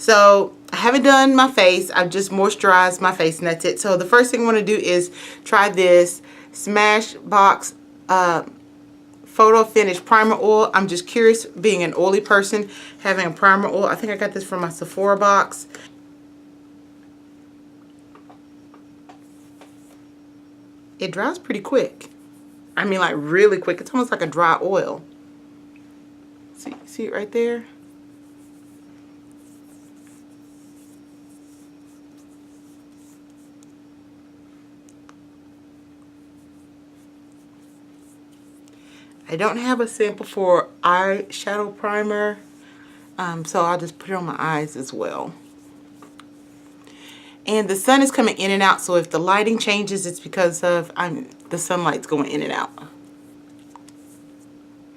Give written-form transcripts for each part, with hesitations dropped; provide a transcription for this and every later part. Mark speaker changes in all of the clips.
Speaker 1: So I haven't done my face. I've just moisturized my face and that's it. So the first thing I want to do is try this Smashbox Photo Finish Primer Oil. I'm just curious, being an oily person, having a primer oil. I think I got this from my Sephora box. It dries pretty quick. I mean, like really quick. It's almost like a dry oil. See it right there? I don't have a sample for eyeshadow primer, so I'll just put it on my eyes as well. And the sun is coming in and out, so if the lighting changes, it's because of the sunlight's going in and out.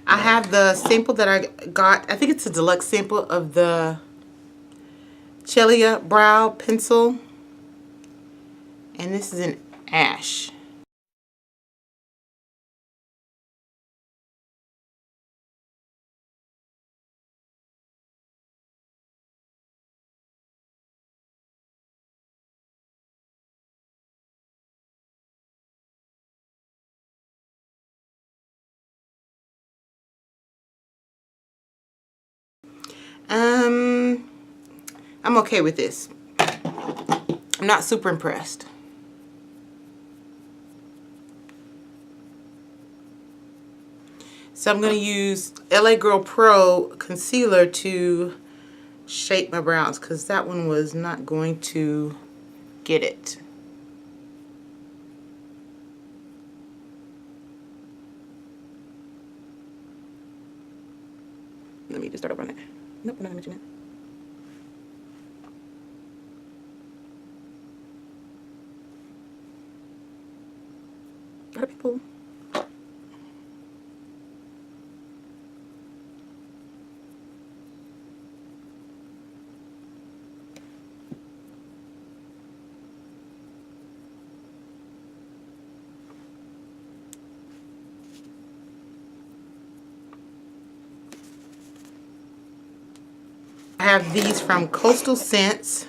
Speaker 1: I have the sample that I got. I think it's a deluxe sample of the Chelia Brow Pencil. And this is an ash. I'm okay with this. I'm not super impressed. So I'm going to use LA Girl Pro Concealer to shape my brows because that one was not going to get it. Let me just start over on it. Nope, I'm not going to mention it. A lot of people. I have these from Coastal Scents,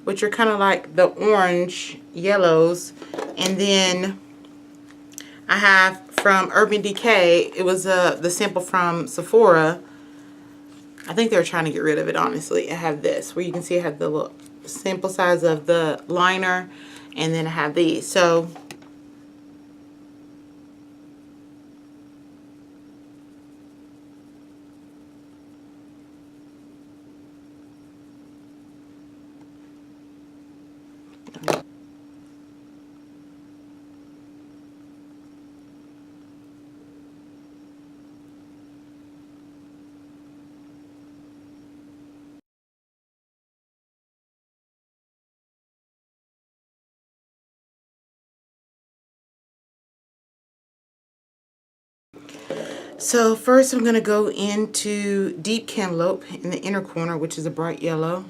Speaker 1: which are kind of like the orange yellows, and then I have from Urban Decay. It was the sample from Sephora. I think they were trying to get rid of it, honestly. I have this, where you can see I have the little sample size of the liner, and then I have these. So So first I'm going to go into Deep Cantaloupe in the inner corner, which is a bright yellow.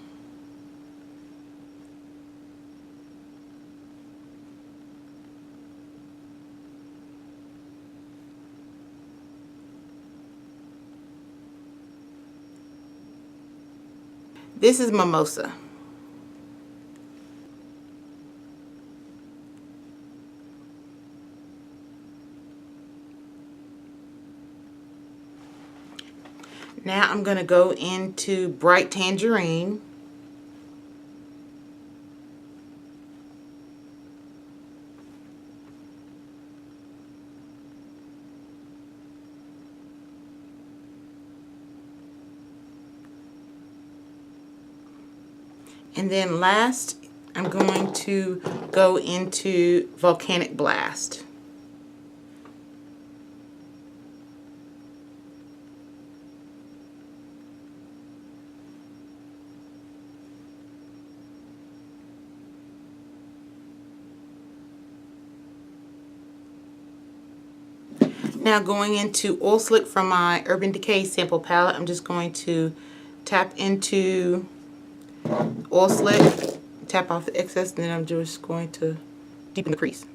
Speaker 1: This is Mimosa. Now I'm going to go into Bright Tangerine. And then last, I'm going to go into Volcanic Blast. Now going into Oil Slick from my Urban Decay sample palette, I'm just going to tap into Oil Slick, tap off the excess, and then I'm just going to deepen the crease.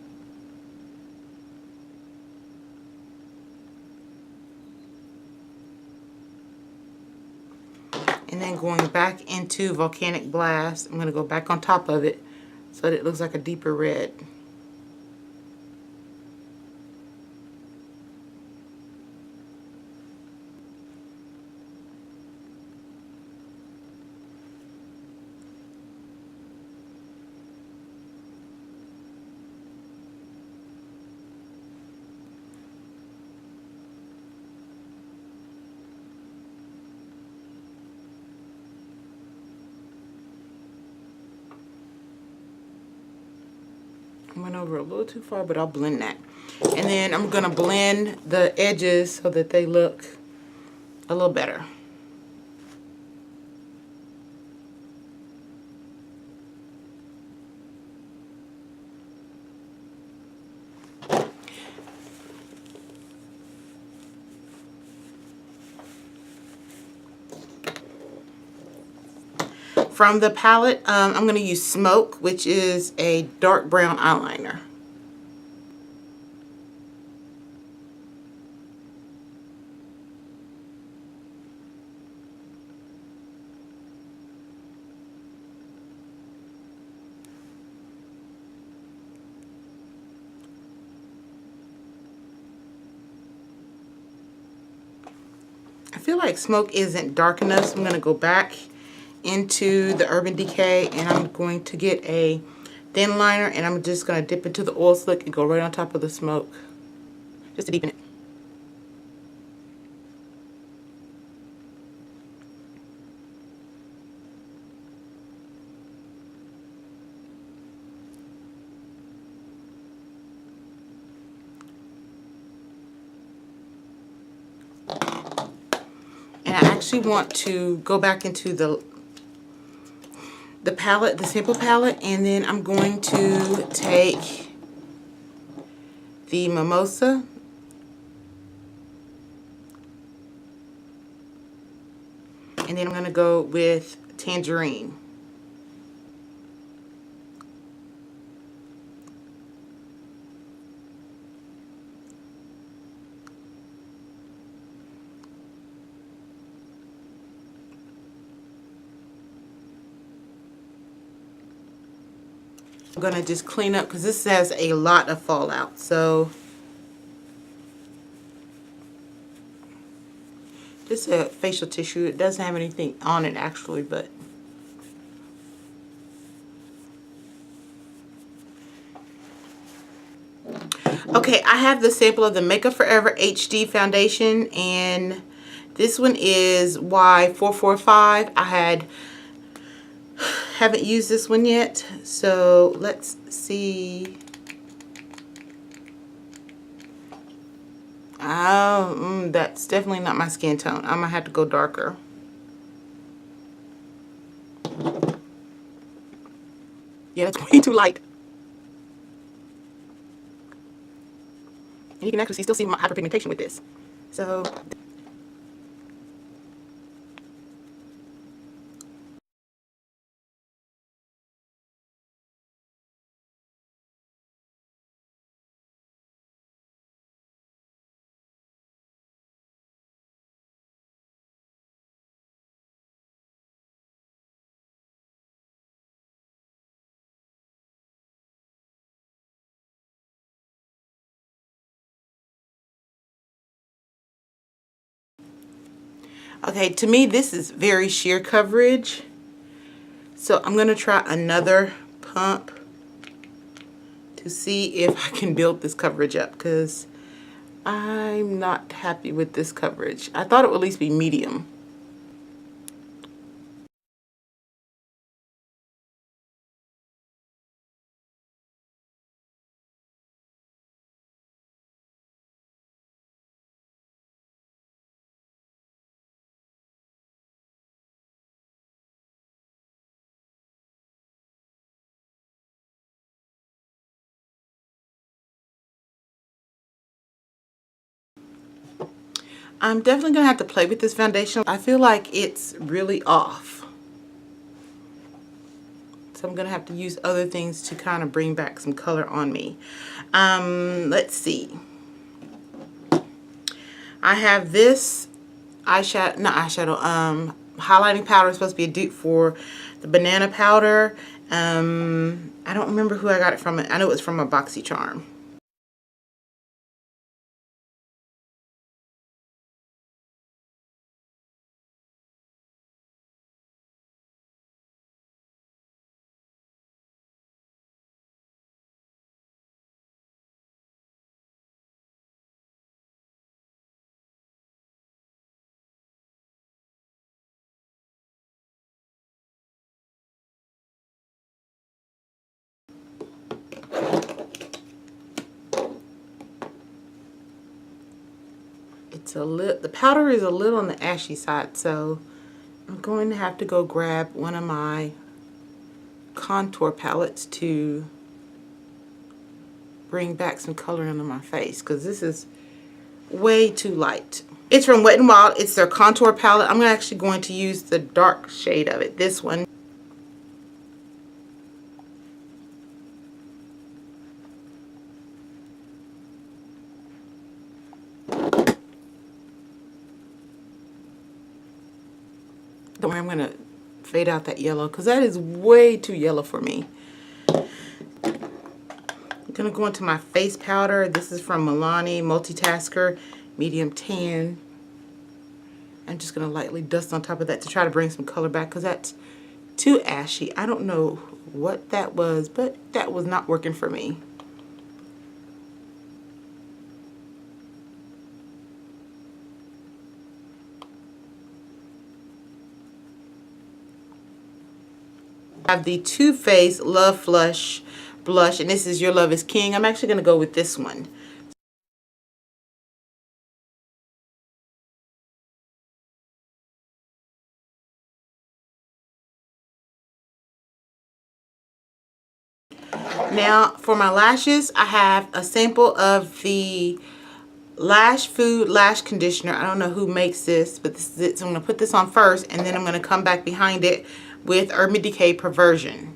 Speaker 1: And then going back into Volcanic Blast, I'm going to go back on top of it so that it looks like a deeper red. I went over a little too far, but I'll blend that. And then I'm going to blend the edges so that they look a little better. From the palette, I'm going to use Smoke, which is a dark brown eyeliner. I feel like Smoke isn't dark enough, so I'm going to go back into the Urban Decay and I'm going to get a thin liner and I'm just going to dip into the oil slick and go right on top of the Smoke just to deepen it. And I actually want to go back into the palette, the sample palette, and then I'm going to take the Mimosa and then I'm going to go with Tangerine. I'm going to just clean up because this has a lot of fallout. So just a facial tissue. It doesn't have anything on it actually, but okay, I have the sample of the Makeup Forever HD foundation and this one is Y445. I haven't used this one yet, so let's see. Oh, that's definitely not my skin tone. I'm gonna have to go darker. Yeah, that's way too light. And you can actually still see my hyperpigmentation with this. So okay, to me this is very sheer coverage. So I'm going to try another pump to see if I can build this coverage up because I'm not happy with this coverage. I thought it would at least be medium. I'm definitely going to have to play with this foundation. I feel like it's really off. So I'm going to have to use other things to kind of bring back some color on me. Let's see. I have this eyeshadow, not eyeshadow, highlighting powder is supposed to be a dupe for the banana powder. I don't remember who I got it from. I know it was from a BoxyCharm. The powder is a little on the ashy side, so I'm going to have to go grab one of my contour palettes to bring back some color into my face, because this is way too light. It's from Wet n Wild. It's their contour palette. I'm actually going to use the dark shade of it, this one. Don't worry, I'm going to fade out that yellow because that is way too yellow for me. I'm going to go into my face powder. This is from Milani Multitasker Medium Tan. I'm just going to lightly dust on top of that to try to bring some color back because that's too ashy. I don't know what that was, but that was not working for me. I have the Too Faced Love Flush blush, and this is Your Love is King. I'm actually going to go with this one. Now for my lashes, I have a sample of the Lash Food Lash Conditioner. I don't know who makes this, but this is it. So I'm going to put this on first, and then I'm going to come back behind it with Urban Decay Perversion.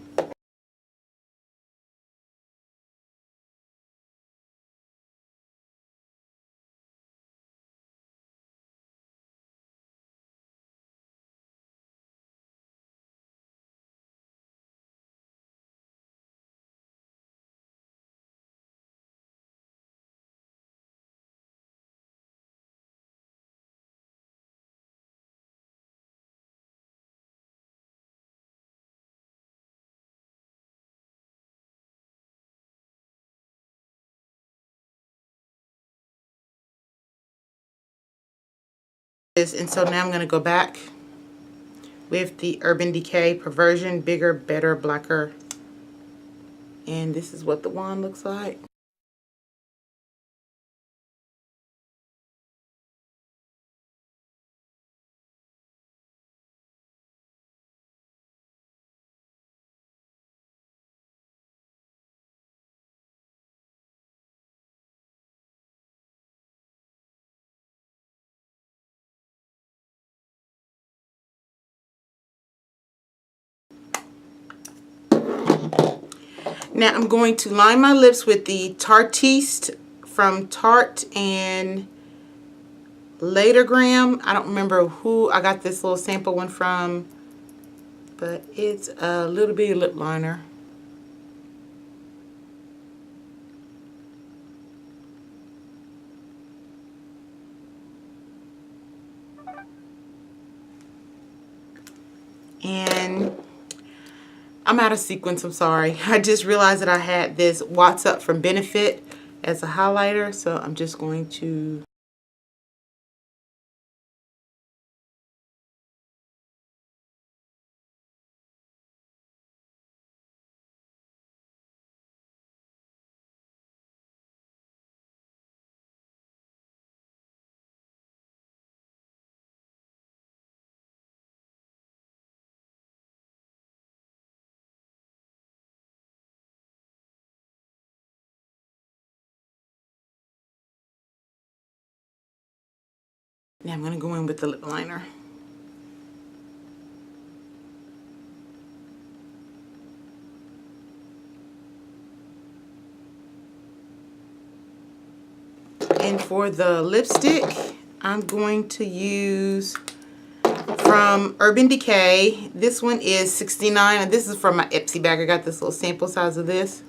Speaker 1: And so now I'm going to go back with the Urban Decay Perversion Bigger, Better, Blacker. And this is what the wand looks like. Now I'm going to line my lips with the Tartiste from Tarte and Latergram. I don't remember who I got this little sample one from, but it's a little bitty lip liner. And I'm out of sequence, I'm sorry. I just realized that I had this What's Up from Benefit as a highlighter, so I'm just going to now I'm going to go in with the lip liner. And for the lipstick, I'm going to use from Urban Decay. This one is $69, and this is from my Ipsy bag. I got this little sample size of this.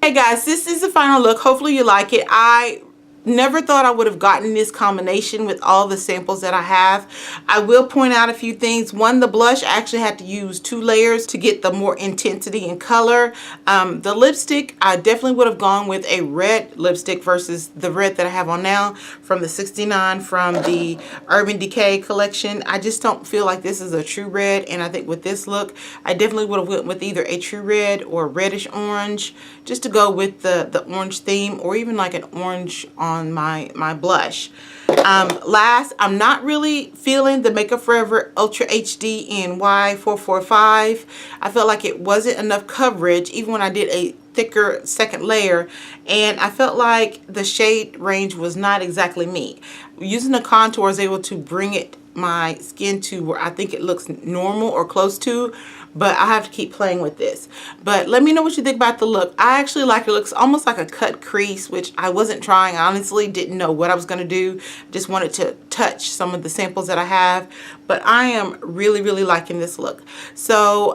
Speaker 1: Hey guys, this is the final look. Hopefully you like it. I never thought I would have gotten this combination with all the samples that I have. I will point out a few things. One, the blush, I actually had to use 2 layers to get the more intensity in color. The lipstick, I definitely would have gone with a red lipstick versus the red that I have on now from the 69 from the Urban Decay collection. I just don't feel like this is a true red, and I think with this look, I definitely would have went with either a true red or reddish orange, just to go with the orange theme, or even like an orange on my blush. Last, I'm not really feeling the Makeup Forever Ultra HD in Y445. I felt like it wasn't enough coverage even when I did a thicker second layer, and I felt like the shade range was not exactly me. Using the contour, I was able to bring my skin to where I think it looks normal or close to, but I have to keep playing with this. But let me know what you think about the look. I actually like it. It looks almost like a cut crease, which I wasn't trying. I honestly didn't know what I was going to do. Just wanted to touch some of the samples that I have, but I am really, really liking this look. So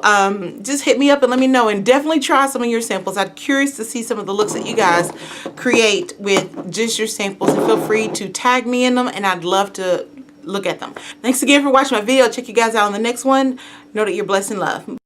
Speaker 1: just hit me up and let me know, and definitely try some of your samples. I'm curious to see some of the looks that you guys create with just your samples, and feel free to tag me in them, and I'd love to look at them. Thanks again for watching my video. Check you guys out on the next one. Know that you're blessed and loved.